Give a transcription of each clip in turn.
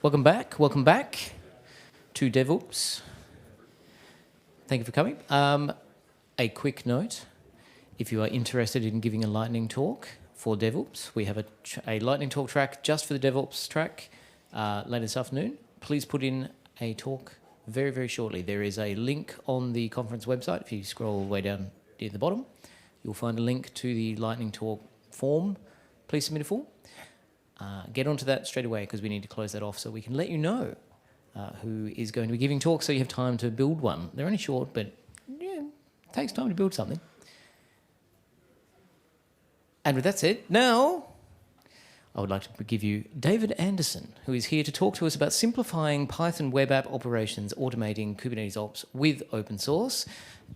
Welcome back to DevOps. Thank you for coming. A quick note, if you are interested in giving a lightning talk for DevOps, we have a lightning talk track just for the DevOps track later this afternoon. Please put in a talk very, very shortly. There is a link on the conference website. If you scroll all the way down near the bottom, you'll find a link to the lightning talk form. Please submit a form. Get onto that straight away because we need to close that off so we can let you know who is going to be giving talks so you have time to build one. They're only short, but yeah, it takes time to build something. And with that said, now I would like to give you David Andersson, who is here to talk to us about simplifying Python web app operations, automating Kubernetes ops with open source.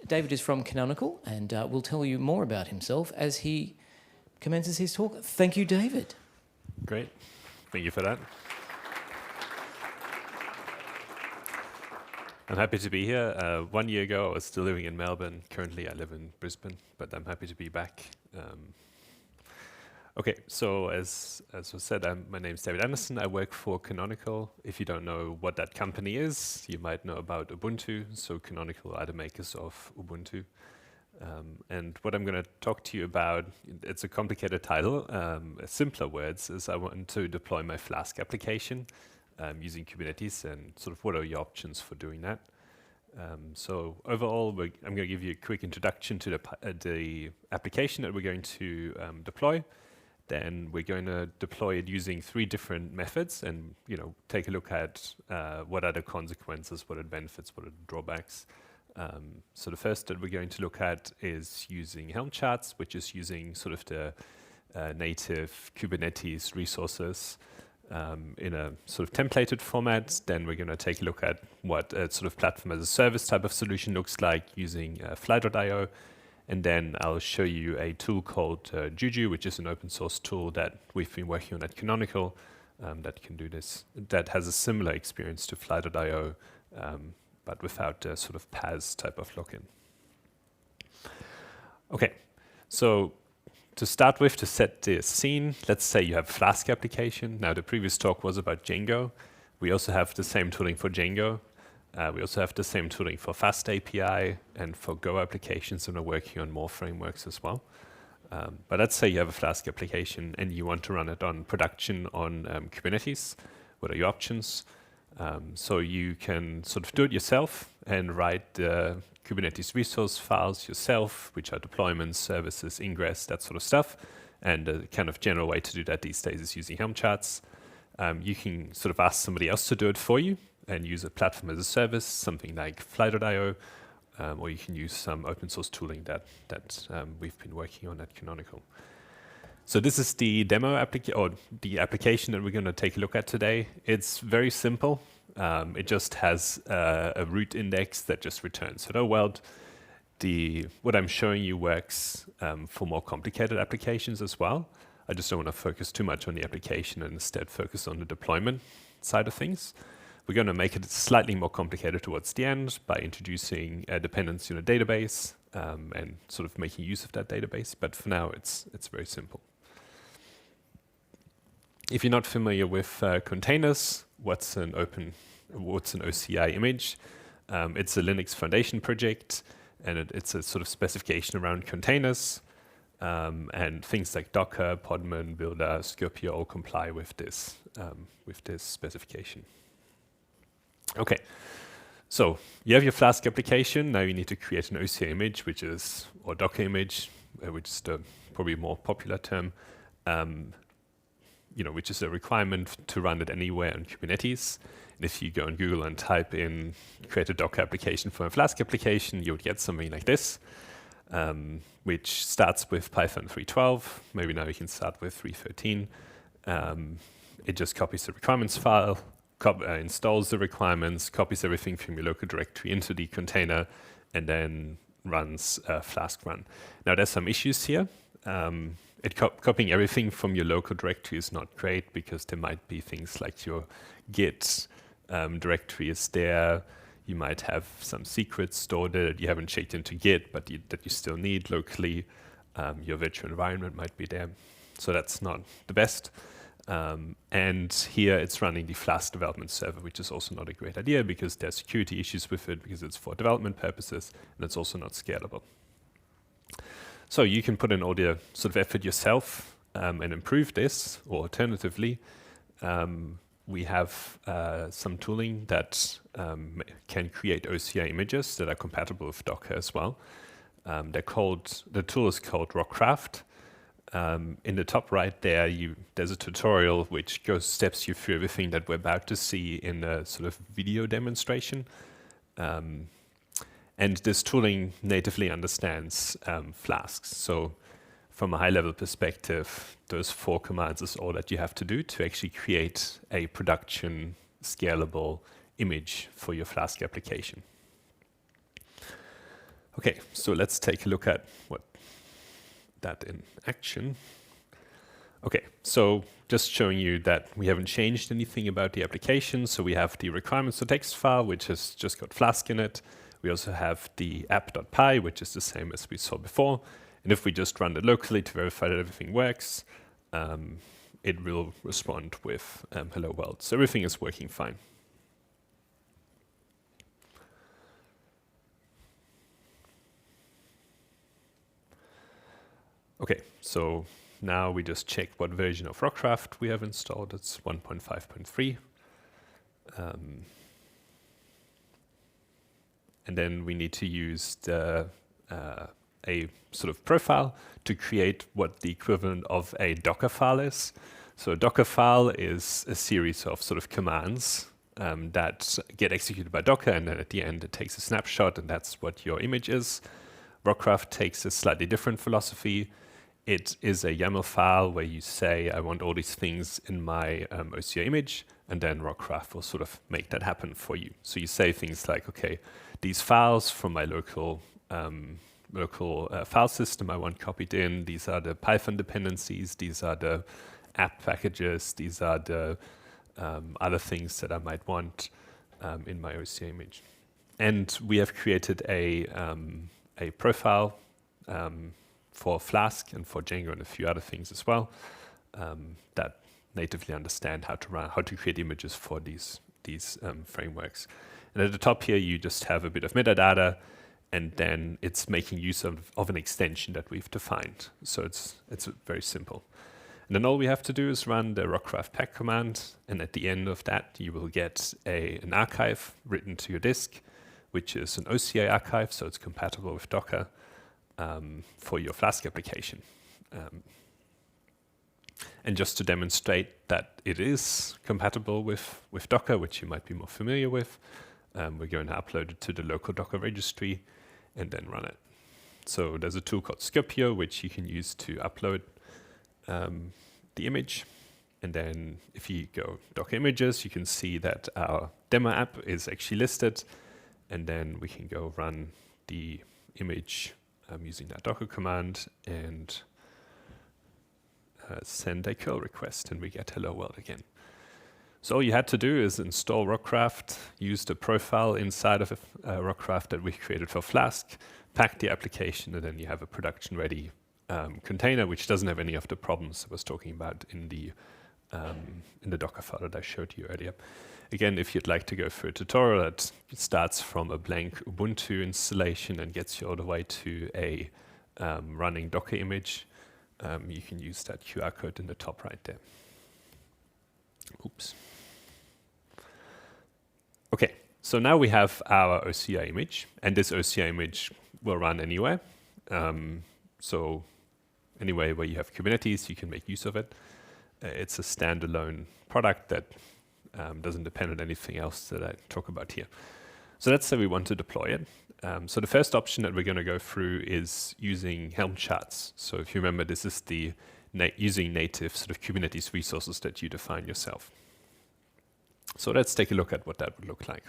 David is from Canonical and will tell you more about himself as he commences his talk. Thank you, David. Great. Thank you for that. I'm happy to be here. 1 year ago, I was still living in Melbourne. Currently, I live in Brisbane, but I'm happy to be back. Okay, so as was said, my name's David Andersson. I work for Canonical. If you don't know what that company is, you might know about Ubuntu. So Canonical are the makers of Ubuntu. And what I'm going to talk to you about, it's a complicated title. Simpler words is I want to deploy my Flask application using Kubernetes and sort of what are your options for doing that. So overall, I'm going to give you a quick introduction to the application that we're going to deploy. Then we're going to deploy it using 3 different methods and take a look at what are the consequences, what are the benefits, what are the drawbacks. So the first that we're going to look at is using Helm charts, which is using sort of the native Kubernetes resources in a sort of templated format. Then we're going to take a look at what a sort of platform as a service type of solution looks like using fly.io. And then I'll show you a tool called Juju, which is an open source tool that we've been working on at Canonical that can do this, that has a similar experience to fly.io. But without the sort of PaaS type of login. Okay, so to start with, to set the scene, let's say you have a Flask application. Now, the previous talk was about Django. We also have the same tooling for Django. We also have the same tooling for Fast API and for Go applications, and we're working on more frameworks as well. But let's say you have a Flask application and you want to run it on production on Kubernetes. What are your options? So you can sort of do it yourself and write the Kubernetes resource files yourself, which are deployments, services, ingress, that sort of stuff. And the kind of general way to do that these days is using Helm charts. You can sort of ask somebody else to do it for you and use a platform as a service, something like fly.io, or you can use some open source tooling that we've been working on at Canonical. So this is the demo the application that we're going to take a look at today. It's very simple. It just has a root index that just returns hello world. What I'm showing you works for more complicated applications as well. I just don't want to focus too much on the application and instead focus on the deployment side of things. We're going to make it slightly more complicated towards the end by introducing a dependency on a database and sort of making use of that database. But for now, it's very simple. If you're not familiar with containers, what's an OCI image? It's a Linux Foundation project, and it's a sort of specification around containers, and things like Docker, Podman, Builder, Skirpia all comply with this specification. Okay, so you have your Flask application. Now you need to create an OCI image, or Docker image, which is the probably more popular term. Which is a requirement to run it anywhere on Kubernetes. And if you go on Google and type in create a Docker application for a Flask application, you would get something like this, which starts with Python 3.12. Maybe now you can start with 3.13. It just copies the requirements file, installs the requirements, copies everything from your local directory into the container, and then runs a Flask run. Now there's some issues here. Copying everything from your local directory is not great because there might be things like your Git directory is there. You might have some secrets stored there that you haven't checked into Git, but that you still need locally. Your virtual environment might be there. So that's not the best. And here it's running the Flask development server, which is also not a great idea because there's security issues with it because it's for development purposes and it's also not scalable. So you can put in all the sort of effort yourself and improve this, or alternatively, we have some tooling that can create OCI images that are compatible with Docker as well. The tool is called Rockcraft. In the top right there's a tutorial which steps you through everything that we're about to see in a sort of video demonstration. And this tooling natively understands flasks. So from a high-level perspective, those 4 commands is all that you have to do to actually create a production scalable image for your Flask application. Okay, so let's take a look at that in action. Okay, so just showing you that we haven't changed anything about the application. So we have the requirements.txt file, which has just got Flask in it. We also have the app.py, which is the same as we saw before. And if we just run it locally to verify that everything works, it will respond with hello world. So everything is working fine. Okay, so now we just check what version of Rockcraft we have installed. It's 1.5.3. And then we need to use a sort of profile to create what the equivalent of a Docker file is. So a Docker file is a series of sort of commands that get executed by Docker, and then at the end it takes a snapshot, and that's what your image is. Rockcraft takes a slightly different philosophy. It is a YAML file where you say, I want all these things in my OCI image, and then Rockcraft will sort of make that happen for you. So you say things like, okay, these files from my local file system I want copied in. These are the Python dependencies. These are the app packages. These are the other things that I might want in my OCI image. And we have created a profile for Flask and for Django and a few other things as well that natively understand how to create images for these frameworks. And at the top here, you just have a bit of metadata, and then it's making use of an extension that we've defined. So it's very simple. And then all we have to do is run the Rockcraft pack command, and at the end of that, you will get an archive written to your disk, which is an OCI archive, so it's compatible with Docker for your Flask application. And just to demonstrate that it is compatible with Docker, which you might be more familiar with, we're going to upload it to the local Docker registry and then run it. So there's a tool called Scopio, which you can use to upload the image. And then if you go Docker images, you can see that our demo app is actually listed. And then we can go run the image using that Docker command and send a curl request, and we get hello world again. So all you had to do is install Rockcraft, use the profile inside of Rockcraft that we created for Flask, pack the application, and then you have a production-ready container which doesn't have any of the problems I was talking about in the Docker file that I showed you earlier. Again, if you'd like to go through a tutorial that starts from a blank Ubuntu installation and gets you all the way to a running Docker image, you can use that QR code in the top right there. Oops. Okay, so now we have our OCI image, and this OCI image will run anywhere. So anyway, where you have Kubernetes, you can make use of it. It's a standalone product that doesn't depend on anything else that I talk about here. So let's say we want to deploy it. So the first option that we're going to go through is using Helm charts. So if you remember, this is the using native sort of Kubernetes resources that you define yourself. So let's take a look at what that would look like.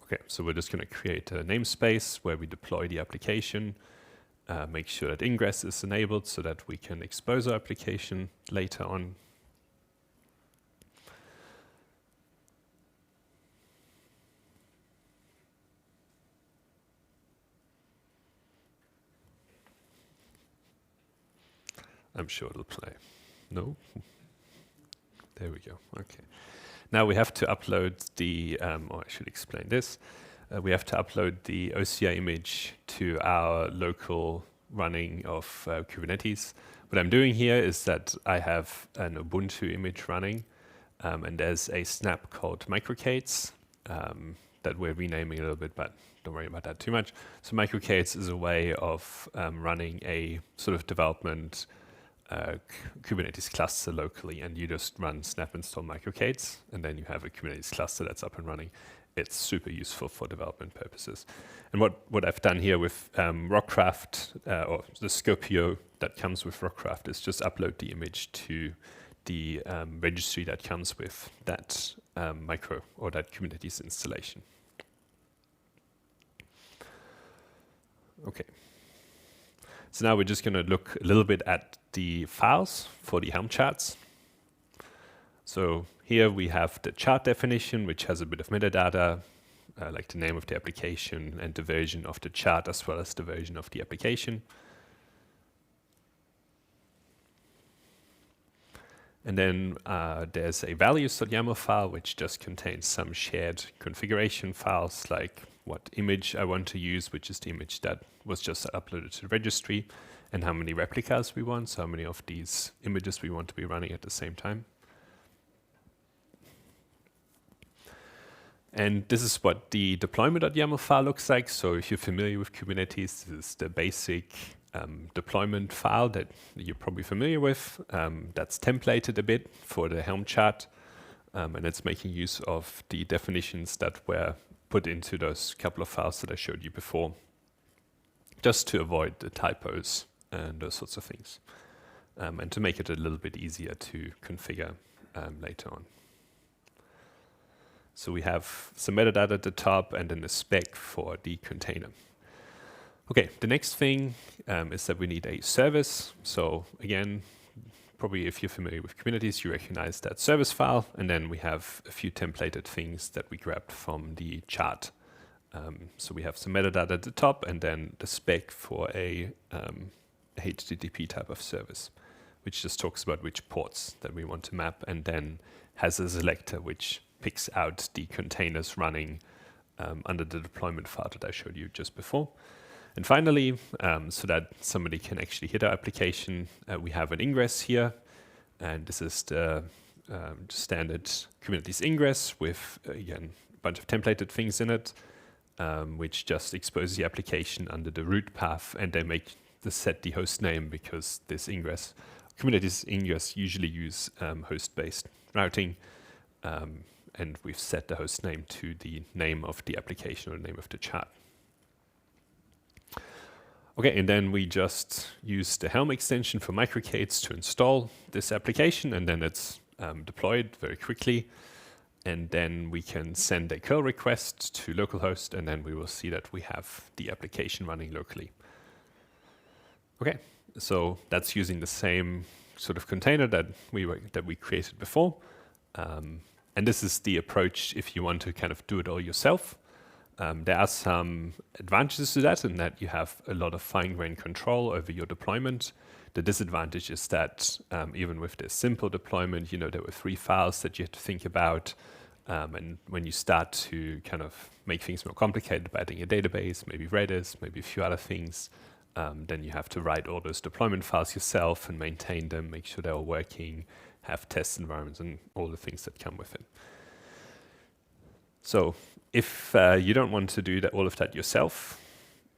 Okay, so we're just going to create a namespace where we deploy the application, make sure that ingress is enabled so that we can expose our application later on. I'm sure it'll play. No? There we go. Okay. Now we have to upload the, or I should explain this. We have to upload the OCR image to our local running of Kubernetes. What I'm doing here is that I have an Ubuntu image running, and there's a snap called K8s that we're renaming a little bit, but don't worry about that too much. So K8s is a way of running a sort of development Kubernetes cluster locally, and you just run snap install K8s, and then you have a Kubernetes cluster that's up and running. It's super useful for development purposes. And what I've done here with Rockcraft, or the Scopio that comes with Rockcraft, is just upload the image to the registry that comes with that micro or that Kubernetes installation. Okay. So now we're just going to look a little bit at the files for the Helm charts. So here we have the chart definition, which has a bit of metadata, like the name of the application and the version of the chart, as well as the version of the application. And then there's a values.yaml file, which just contains some shared configuration files, like what image I want to use, which is the image that was just uploaded to the registry, and how many replicas we want, so how many of these images we want to be running at the same time. And this is what the deployment.yaml file looks like. So if you're familiar with Kubernetes, this is the basic deployment file that you're probably familiar with. That's templated a bit for the Helm chart, and it's making use of the definitions that were put into those couple of files that I showed you before, just to avoid the typos and those sorts of things, and to make it a little bit easier to configure later on. So we have some metadata at the top and then a spec for the container. Okay, the next thing is that we need a service. So again, probably if you're familiar with Kubernetes, you recognize that service file. And then we have a few templated things that we grabbed from the chart. So we have some metadata at the top and then the spec for a HTTP type of service, which just talks about which ports that we want to map, and then has a selector which picks out the containers running under the deployment file that I showed you just before. And finally, so that somebody can actually hit our application, we have an ingress here. And this is the standard Kubernetes ingress with, again, a bunch of templated things in it, which just exposes the application under the root path, and they make the set the host name, because this ingress, Kubernetes ingress usually use host-based routing. And we've set the host name to the name of the application or the name of the chart. Okay, and then we just use the Helm extension for K8s to install this application, and then it's deployed very quickly. And then we can send a curl request to localhost, and then we will see that we have the application running locally. Okay, so that's using the same sort of container that we created before. And this is the approach if you want to kind of do it all yourself. There are some advantages to that, in that you have a lot of fine-grained control over your deployment. The disadvantage is that even with this simple deployment, there were 3 files that you had to think about. And when you start to kind of make things more complicated by adding a database, maybe Redis, maybe a few other things, then you have to write all those deployment files yourself and maintain them, make sure they're all working, have test environments, and all the things that come with it. So if you don't want to do all of that yourself,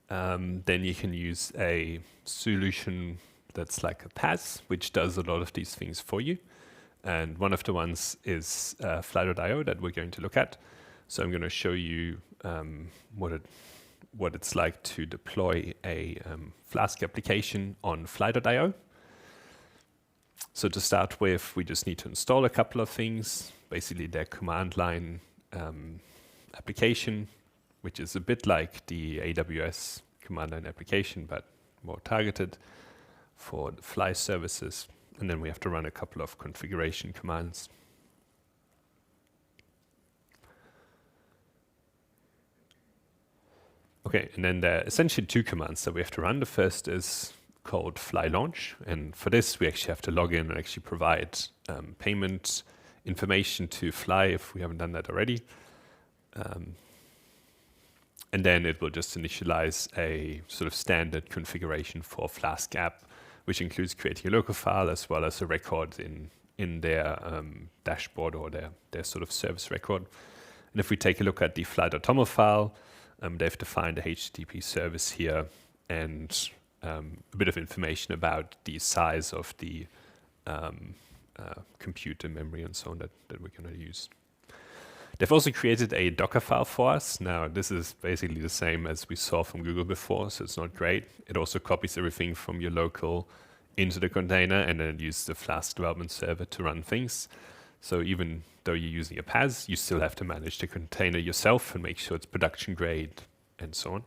then you can use a solution that's like a PaaS, which does a lot of these things for you. And one of the ones is Fly.io that we're going to look at. So I'm going to show you what it's like to deploy a Flask application on Fly.io. So to start with, we just need to install a couple of things, basically their command line application, which is a bit like the AWS command line application, but more targeted for the Fly services. And then we have to run a couple of configuration commands. Okay, and then there are essentially 2 commands that we have to run. The first is called fly launch. And for this, we actually have to log in and actually provide payment information to Fly if we haven't done that already. And then it will just initialize a sort of standard configuration for Flask app, which includes creating a local file as well as a record in their dashboard or their sort of service record. And if we take a look at the fly.toml file, they've defined a HTTP service here and a bit of information about the size of the computer memory and so on that we're going to use. They've also created a Docker file for us. Now, this is basically the same as we saw from Google before, so it's not great. It also copies everything from your local into the container, and then it uses the Flask development server to run things. So even though you're using a PaaS, you still have to manage the container yourself and make sure it's production grade and so on.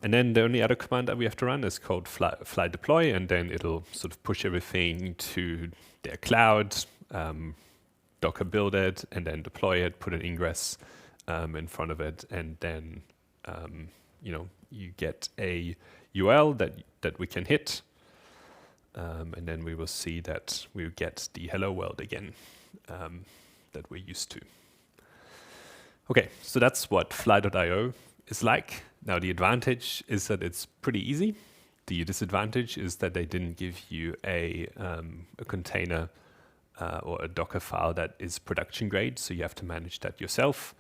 And then the only other command that we have to run is called fly deploy, and then it'll sort of push everything to their cloud, Docker build it, and then deploy it, put an ingress in front of it, and then you get a URL that we can hit, and then we will see that we get the hello world again that we're used to. Okay, so that's what fly.io is like. Now, the advantage is that it's pretty easy. The disadvantage is that they didn't give you a container or a Docker file that is production grade, so you have to manage that yourself.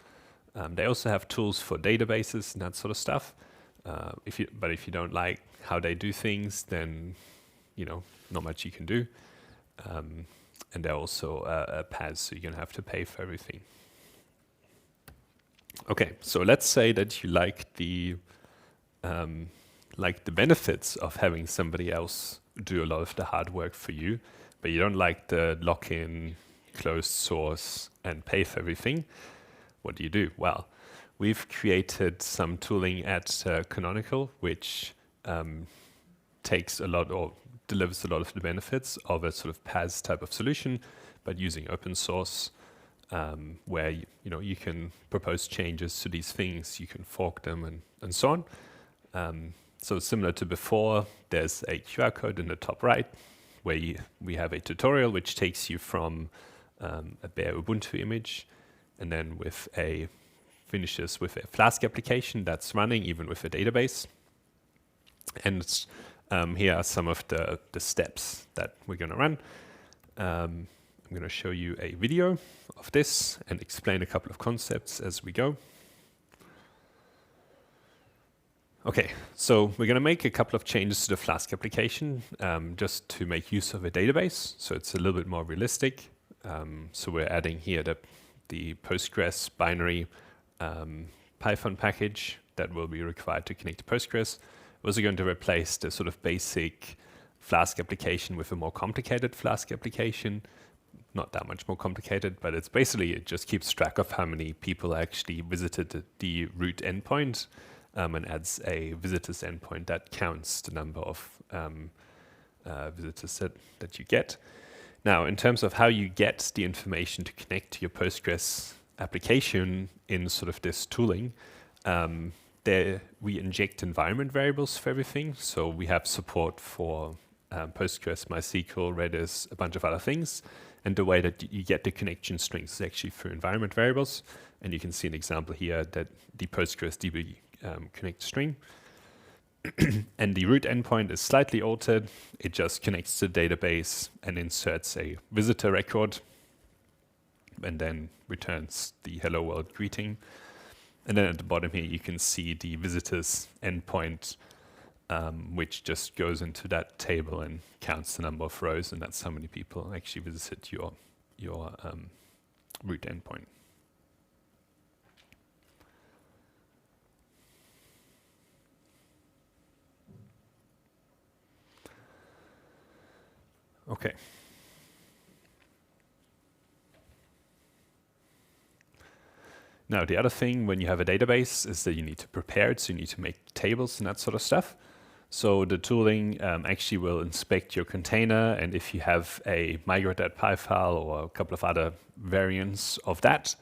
They also have tools for databases and that sort of stuff. But if you don't like how they do things, then not much you can do. And they're also a PaaS, so you're going to have to pay for everything. Okay, so let's say that you like the benefits of having somebody else do a lot of the hard work for you, but you don't like the lock-in, closed source, and pay for everything. What do? Well, we've created some tooling at Canonical, which takes a lot or delivers a lot of the benefits of a sort of PaaS type of solution, but using open source. Where you can propose changes to these things, you can fork them and so on. So similar to before, there's a QR code in the top right where we have a tutorial which takes you from a bare Ubuntu image, and then finishes with a Flask application that's running even with a database. And here are some of the steps that we're going to run. I'm going to show you a video of this and explain a couple of concepts as we go. Okay, so we're going to make a couple of changes to the Flask application just to make use of a database, so it's a little bit more realistic. So we're adding here the Postgres binary Python package that will be required to connect to Postgres. We're also going to replace the sort of basic Flask application with a more complicated Flask application. Not that much more complicated, but it's basically, it just keeps track of how many people actually visited the root endpoint and adds a visitors endpoint that counts the number of visitors that you get. Now, in terms of how you get the information to connect to your Postgres application in sort of this tooling, there we inject environment variables for everything. So we have support for Postgres, MySQL, Redis, a bunch of other things. And the way that you get the connection strings is actually through environment variables. And you can see an example here that the Postgres DB connect string. And the root endpoint is slightly altered. It just connects to the database and inserts a visitor record and then returns the hello world greeting. And then at the bottom here, you can see the visitors endpoint, which just goes into that table and counts the number of rows, and that's how many people actually visited your root endpoint. Okay. Now, the other thing when you have a database is that you need to prepare it, so you need to make tables and that sort of stuff. So the tooling actually will inspect your container, and if you have a migrate.py file or a couple of other variants of that,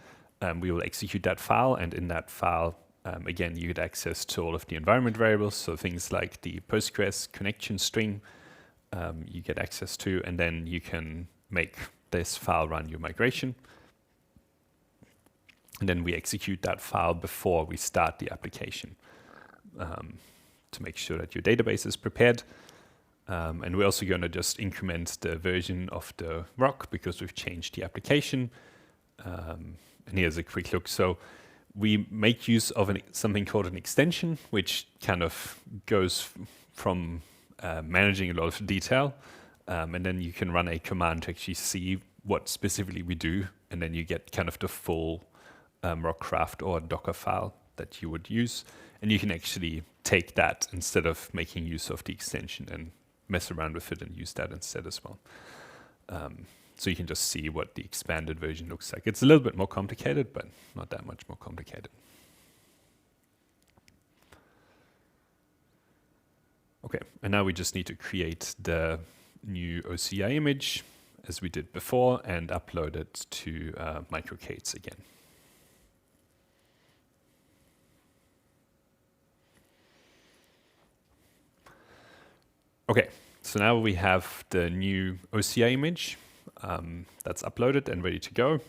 we will execute that file, and in that file Again, you get access to all of the environment variables, so things like the Postgres connection string you get access to, and then you can make this file run your migration. And then we execute that file before we start the application to make sure that your database is prepared. And we're also going to just increment the version of the rock because we've changed the application. And here's a quick look. So we make use of something called an extension, which kind of goes from managing a lot of detail. And then you can run a command to actually see what specifically we do. And then you get kind of the full Rockcraft or Docker file that you would use. And you can actually take that instead of making use of the extension and mess around with it and use that instead as well. So you can just see what the expanded version looks like. It's a little bit more complicated, but not that much more complicated. Okay, and now we just need to create the new OCI image as we did before and upload it to K8s again. Okay, so now we have the new OCI image that's uploaded and ready to go.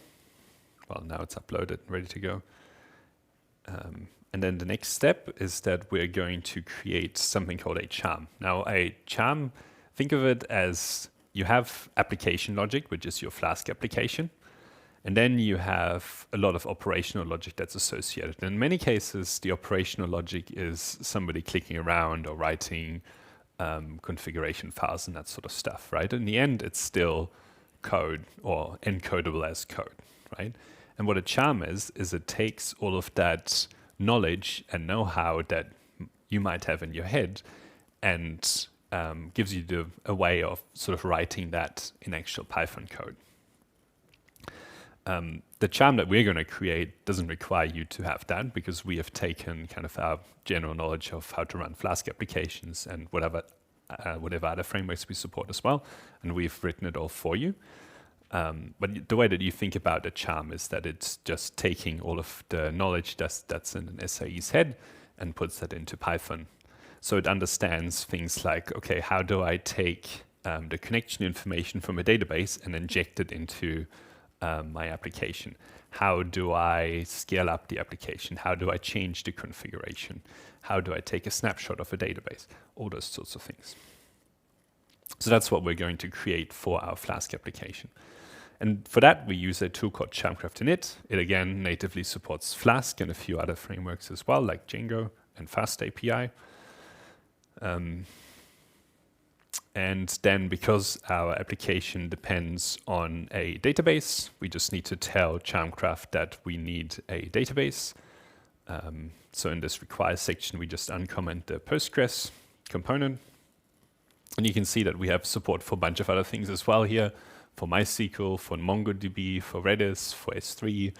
Well, now it's uploaded and ready to go. And then the next step is that we're going to create something called a charm. Now, a charm, think of it as you have application logic, which is your Flask application. And then you have a lot of operational logic that's associated. In many cases, the operational logic is somebody clicking around or writing configuration files and that sort of stuff, right? In the end, it's still code or encodable as code, right? And what a charm is it takes all of that knowledge and know-how that you might have in your head and gives you a way of sort of writing that in actual Python code. The charm that we're going to create doesn't require you to have that because we have taken kind of our general knowledge of how to run Flask applications and whatever other frameworks we support as well, and we've written it all for you. But the way that you think about a charm is that it's just taking all of the knowledge that's in an SIE's head and puts that into Python. So it understands things like, okay, how do I take the connection information from a database and inject it into my application? How do I scale up the application? How do I change the configuration? How do I take a snapshot of a database? All those sorts of things. So that's what we're going to create for our Flask application. And for that, we use a tool called Charmcraft init. It again natively supports Flask and a few other frameworks as well, like Django and Fast API. And then because our application depends on a database, we just need to tell Charmcraft that we need a database. So in this requires section, we just uncomment the Postgres component. And you can see that we have support for a bunch of other things as well here, for MySQL, for MongoDB, for Redis, for S3,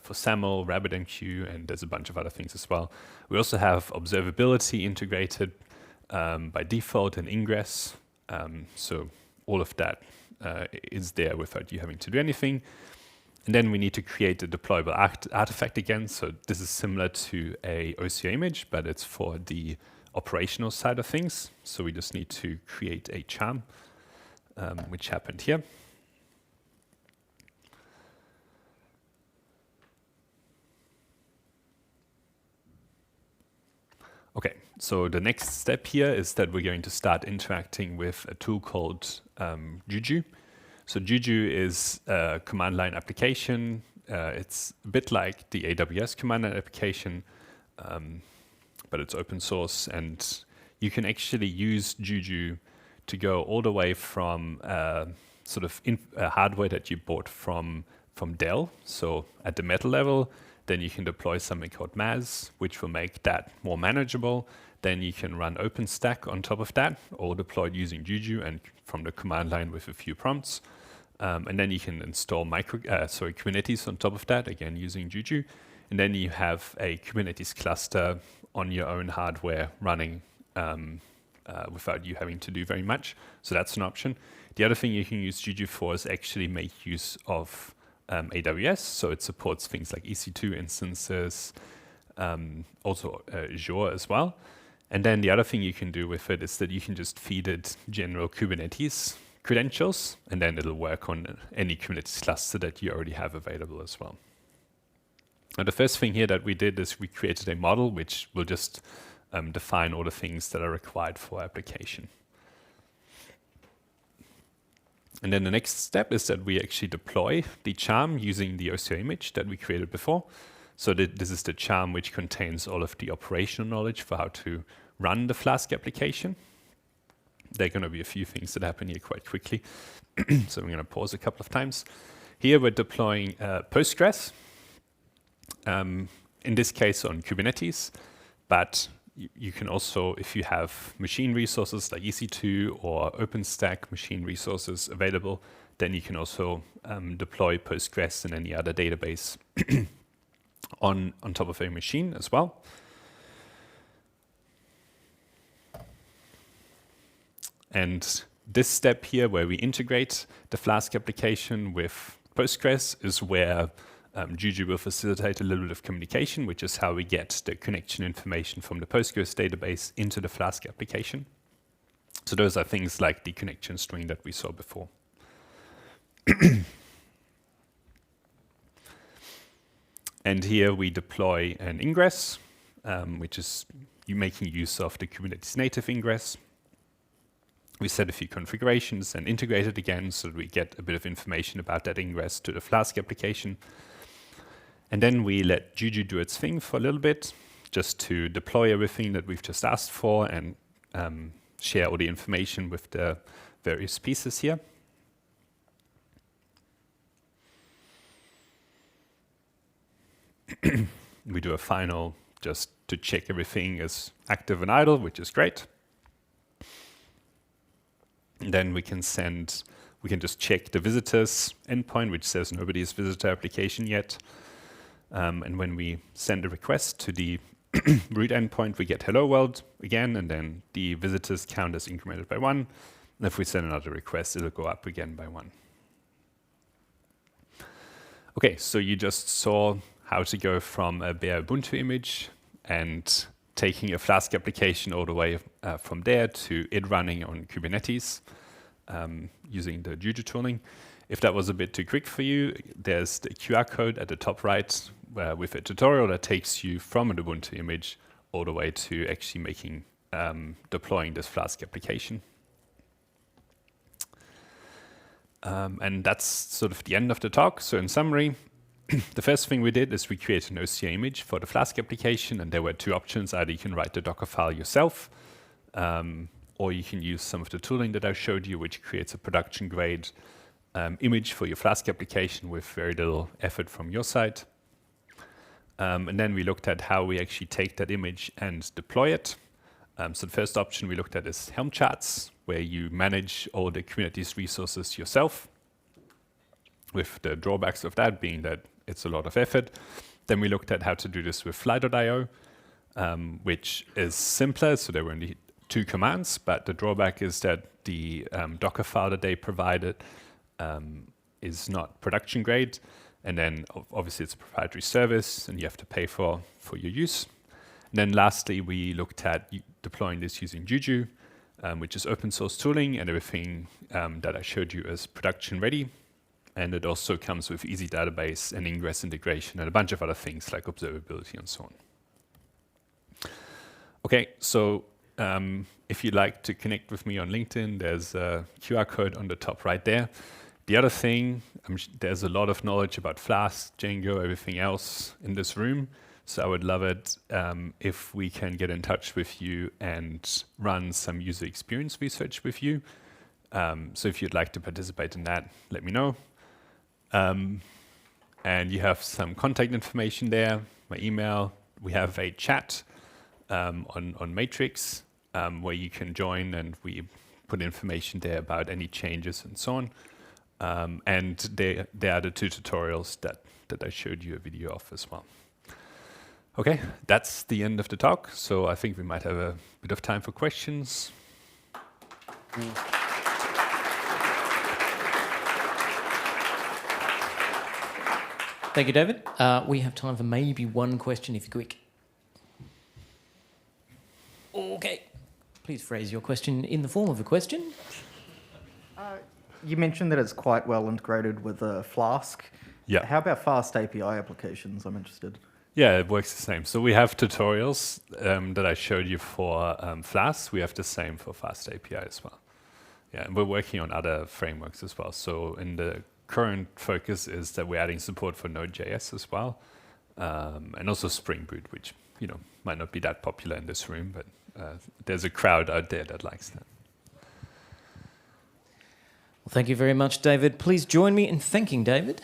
for SAML, RabbitMQ, and there's a bunch of other things as well. We also have observability integrated by default in ingress. So all of that is there without you having to do anything. And then we need to create a deployable artifact again. So this is similar to a OCI image, but it's for the operational side of things. So we just need to create a charm, which happened here. Okay, so the next step here is that we're going to start interacting with a tool called Juju. So Juju is a command line application. It's a bit like the AWS command line application, but it's open source, and you can actually use Juju to go all the way from sort of hardware that you bought from Dell. So at the metal level, then you can deploy something called MAS, which will make that more manageable. Then you can run OpenStack on top of that, all deployed using Juju and from the command line with a few prompts. And then you can install Kubernetes on top of that, again using Juju. And then you have a Kubernetes cluster on your own hardware running without you having to do very much. So that's an option. The other thing you can use Juju for is actually make use of AWS. So it supports things like EC2 instances, also Azure as well. And then the other thing you can do with it is that you can just feed it general Kubernetes credentials, and then it'll work on any Kubernetes cluster that you already have available as well. Now, the first thing here that we did is we created a model which will just define all the things that are required for application. And then the next step is that we actually deploy the charm using the OCR image that we created before. So this is the charm which contains all of the operational knowledge for how to run the Flask application. There are going to be a few things that happen here quite quickly. So I'm going to pause a couple of times. Here we're deploying Postgres, in this case on Kubernetes, but you can also, if you have machine resources like EC2 or OpenStack machine resources available, then you can also deploy Postgres and any other database on top of a machine as well. And this step here, where we integrate the Flask application with Postgres, is where Juju will facilitate a little bit of communication, which is how we get the connection information from the Postgres database into the Flask application. So those are things like the connection string that we saw before. And here we deploy an ingress, which is you making use of the Kubernetes native ingress. We set a few configurations and integrate it again so that we get a bit of information about that ingress to the Flask application. And then we let Juju do its thing for a little bit, just to deploy everything that we've just asked for and share all the information with the various pieces here. We do a final just to check everything is active and idle, which is great. And then we can just check the visitors endpoint, which says nobody has visited our application yet. And when we send a request to the root endpoint, we get hello world again, and then the visitors count as incremented by 1. And if we send another request, it'll go up again by 1. Okay, so you just saw how to go from a bare Ubuntu image and taking a Flask application all the way from there to it running on Kubernetes using the Juju tooling. If that was a bit too quick for you, there's the QR code at the top right with a tutorial that takes you from an Ubuntu image all the way to actually deploying this Flask application. And that's sort of the end of the talk. So in summary, the first thing we did is we created an OCR image for the Flask application, and there were two options. Either you can write the Docker file yourself, or you can use some of the tooling that I showed you, which creates a production-grade image for your Flask application with very little effort from your side. And then we looked at how we actually take that image and deploy it. So the first option we looked at is Helm charts, where you manage all the Kubernetes resources yourself, with the drawbacks of that being that it's a lot of effort. Then we looked at how to do this with fly.io, which is simpler. So there were only 2 commands, but the drawback is that the Docker file that they provided is not production grade. And then obviously it's a proprietary service and you have to pay for your use. And then lastly, we looked at deploying this using Juju, which is open source tooling, and everything that I showed you is production ready. And it also comes with easy database and ingress integration and a bunch of other things like observability and so on. Okay, so if you'd like to connect with me on LinkedIn, there's a QR code on the top right there. The other thing, there's a lot of knowledge about Flask, Django, everything else in this room. So I would love it if we can get in touch with you and run some user experience research with you. So if you'd like to participate in that, let me know. And you have some contact information there, my email. We have a chat on Matrix where you can join, and we put information there about any changes and so on. And there are the 2 tutorials that I showed you a video of as well. Okay, that's the end of the talk. So I think we might have a bit of time for questions. Thank you, David. We have time for maybe one question if you're quick. Please phrase your question in the form of a question. You mentioned that it's quite well integrated with Flask. Yeah. How about fast API applications? I'm interested. Yeah, it works the same. So we have tutorials that I showed you for Flask. We have the same for Fast API as well. Yeah, and we're working on other frameworks as well. So in the current focus is that we're adding support for Node.js as well, and also Spring Boot, which might not be that popular in this room, but there's a crowd out there that likes that. Well, thank you very much, David. Please join me in thanking David.